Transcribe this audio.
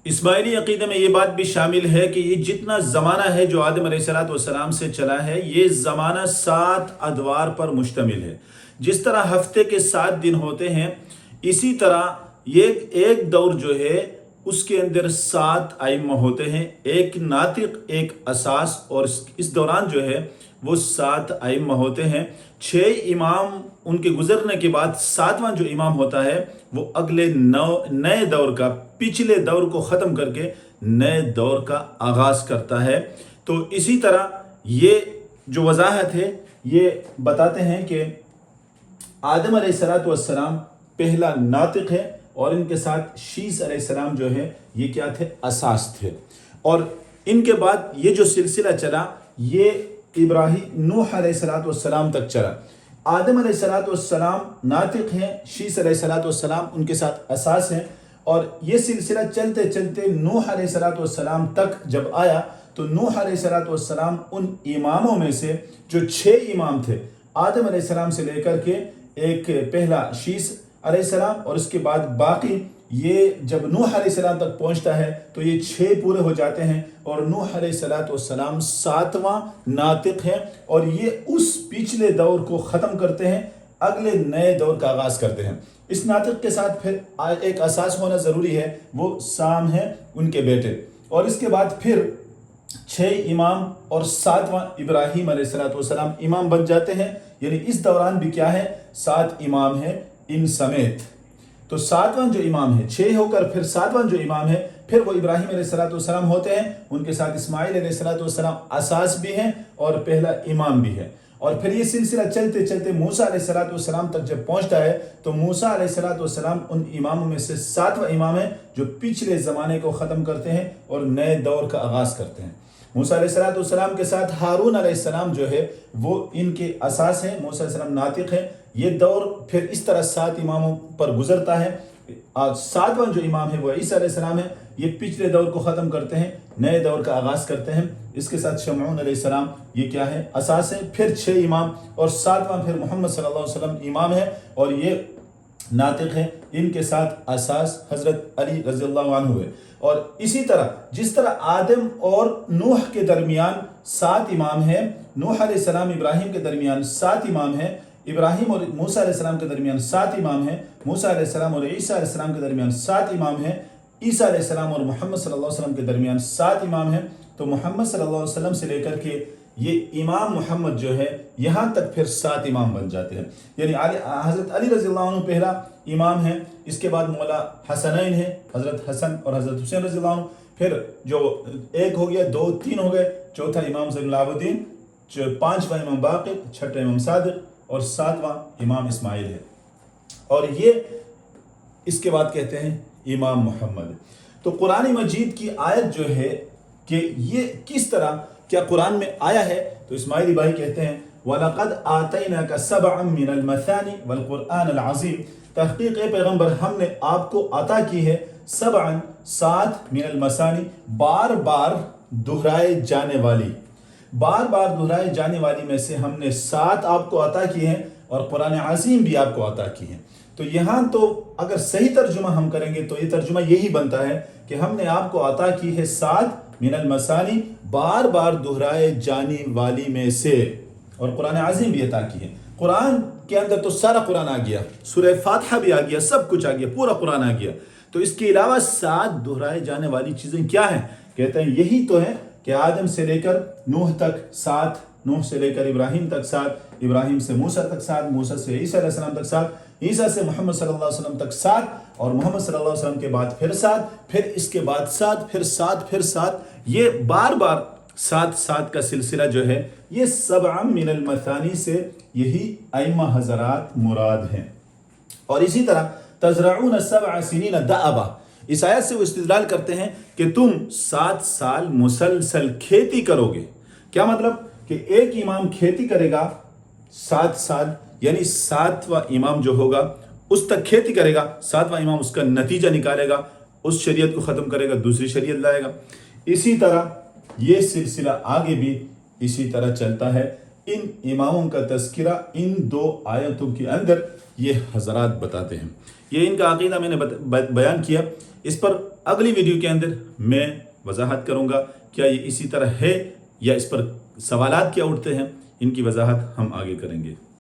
اسماعیلی عقیدے میں یہ بات بھی شامل ہے کہ یہ جتنا زمانہ ہے جو آدم علیہ السلام سے چلا ہے، یہ زمانہ 7 ادوار پر مشتمل ہے۔ جس طرح ہفتے کے 7 دن ہوتے ہیں، اسی طرح یہ ایک دور جو ہے اس کے اندر 7 ائمہ ہوتے ہیں، ایک ناطق، ایک اساس، اور اس دوران جو ہے وہ 7 ائمہ ہوتے ہیں۔ 6 امام ان کے گزرنے کے بعد 7واں جو امام ہوتا ہے وہ اگلے نئے دور کا، پچھلے دور کو ختم کر کے نئے دور کا آغاز کرتا ہے۔ تو اسی طرح یہ جو وضاحت ہے یہ بتاتے ہیں کہ آدم علیہ السلام پہلا ناطق ہے، اور ان کے ساتھ شیس علیہ السلام جو ہے یہ کیا تھے؟ اساس تھے۔ اور ان کے بعد یہ جو سلسلہ چلا یہ نوح علیہ السلام تک چلا۔ آدم علیہ السلام ناطق ہیں، شیس علیہ السلام ان کے ساتھ اساس ہیں، اور یہ سلسلہ چلتے چلتے نوح علیہ السلام تک جب آیا تو نوح علیہ السلام ان اماموں میں سے جو 6 امام تھے، آدم علیہ السلام سے لے کر کے ایک پہلا شیس علیہ السلام اور اس کے بعد باقی، یہ جب نوح علیہ السلام تک پہنچتا ہے تو یہ 6 پورے ہو جاتے ہیں، اور نوح علیہ السلام 7واں ناطق ہیں، اور یہ اس پچھلے دور کو ختم کرتے ہیں، اگلے نئے دور کا آغاز کرتے ہیں۔ اس ناطق کے ساتھ پھر ایک اساس ہونا ضروری ہے، وہ سام ہے ان کے بیٹے، اور اس کے بعد پھر 6 امام اور 7واں ابراہیم علیہ السلام امام بن جاتے ہیں۔ یعنی اس دوران بھی کیا ہے؟ 7 امام ہیں ان سمیت۔ تو 7واں جو امام ہے، 6 ہو کر پھر 7واں جو امام ہے، پھر وہ ابراہیم علیہ السلام ہوتے ہیں، ان کے ساتھ اسماعیل علیہ السلام اساس بھی ہیں اور پہلا امام بھی ہے۔ اور پھر یہ سلسلہ چلتے چلتے موسیٰ علیہ السلام تک جب پہنچتا ہے تو موسیٰ علیہ السلام ان اماموں میں سے 7واں امام ہے جو پچھلے زمانے کو ختم کرتے ہیں اور نئے دور کا آغاز کرتے ہیں۔ موسیٰ علیہ السلام کے ساتھ ہارون علیہ السلام جو ہے وہ ان کے اساس ہیں، موسیٰ علیہ السلام ناطق ہیں۔ یہ دور پھر اس طرح 7 اماموں پر گزرتا ہے۔ 7واں جو امام ہے وہ عیسیٰ علیہ السلام ہے، یہ پچھلے دور کو ختم کرتے ہیں، نئے دور کا آغاز کرتے ہیں۔ اس کے ساتھ شمعون علیہ السلام یہ کیا ہے؟ اساس ہے۔ پھر 6 امام، اور 7واں پھر محمد صلی اللہ علیہ وسلم امام ہے، اور یہ ناطق ہے۔ ان کے ساتھ اساس حضرت علی رضی اللہ عنہ ہے۔ اور اسی طرح جس طرح آدم اور نوح کے درمیان 7 امام ہیں، نوح علیہ السلام ابراہیم کے درمیان 7 امام ہیں، ابراہیم اور موسیٰ علیہ السلام کے درمیان 7 امام ہیں، موسیٰ علیہ السلام اور عیسیٰ علیہ السلام کے درمیان 7 امام ہیں، عیسیٰ علیہ السلام اور محمد صلی اللہ علیہ وسلم کے درمیان 7 امام ہیں۔ تو محمد صلی اللہ علیہ وسلم سے لے کر کے یہ امام محمد جو ہے یہاں تک پھر 7 امام بن جاتے ہیں۔ یعنی حضرت علی رضی اللہ عنہ پہلا امام ہے، اس کے بعد مولا حسنین ہے، حضرت حسن اور حضرت حسین رضی اللہ عنہ، پھر جو ایک ہو گیا، 2 3 ہو گئے، چوتھا امام زین العابدین، 5واں امام باقر، 6واں امام صادق، اور 7واں امام اسماعیل ہے، اور یہ اس کے بعد کہتے ہیں امام محمد۔ تو قرآن مجید کی آیت جو ہے کہ یہ کس طرح کیا قرآن میں آیا ہے، تو اسماعیلی بھائی کہتے ہیں وَلَقَدْ آتَيْنَاكَ سَبْعًا مِّنَ الْمَثَانِ وَالْقُرْآنَ الْعَظِيمِ، تحقیق اے پیغمبر ہم نے آپ کو عطا کی ہے 7 من المثانی، بار بار دہرائے جانے والی، بار بار دہرائے جانے والی میں سے ہم نے 7 آپ کو عطا کی ہیں، اور قرآن عظیم بھی آپ کو عطا کی ہیں۔ تو یہاں تو اگر صحیح ترجمہ ہم کریں گے تو یہ ترجمہ یہی بنتا ہے کہ ہم نے آپ کو عطا کی ہے 7 من المثانی، بار بار دہرائے جانے والی میں سے، اور قرآن عظیم بھی عطا کی ہے۔ قرآن کے اندر تو سارا قرآن آ گیا، سورہ فاتحہ بھی آ گیا، سب کچھ آ گیا، پورا قرآن آ گیا۔ تو اس کے علاوہ 7 دہرائے جانے والی چیزیں کیا ہیں؟ کہتے ہیں یہی تو ہے کہ آدم سے لے کر نوح تک 7، نوح سے لے کر ابراہیم تک 7، ابراہیم سے موسیٰ تک 7، موسیٰ سے عیسیٰ علیہ السلام تک 7، عیسیٰ سے محمد صلی اللہ علیہ وسلم تک 7، اور محمد صلی اللہ علیہ وسلم کے بعد پھر 7، پھر اس کے بعد 7، پھر 7، پھر 7، یہ بار بار 7 کا سلسلہ جو ہے یہ 7 من المثانی سے یہی ائمہ حضرات مراد ہیں۔ اور اسی طرح تزرعون 7 سنین دأبا، اس آیت سے وہ استدلال کرتے ہیں کہ تم 7 سال مسلسل کھیتی کرو گے۔ کیا مطلب؟ کہ ایک امام کھیتی کرے گا 7 سال، یعنی 7واں امام جو ہوگا اس تک کھیتی کرے گا، 7واں امام اس کا نتیجہ نکالے گا، اس شریعت کو ختم کرے گا، دوسری شریعت لائے گا۔ اسی طرح یہ سلسلہ آگے بھی اسی طرح چلتا ہے۔ ان اماموں کا تذکرہ ان 2 آیتوں کے اندر یہ حضرات بتاتے ہیں۔ یہ ان کا عقیدہ میں نے بیان کیا۔ اس پر اگلی ویڈیو کے اندر میں وضاحت کروں گا کیا یہ اسی طرح ہے یا اس پر سوالات کیا اٹھتے ہیں، ان کی وضاحت ہم آگے کریں گے۔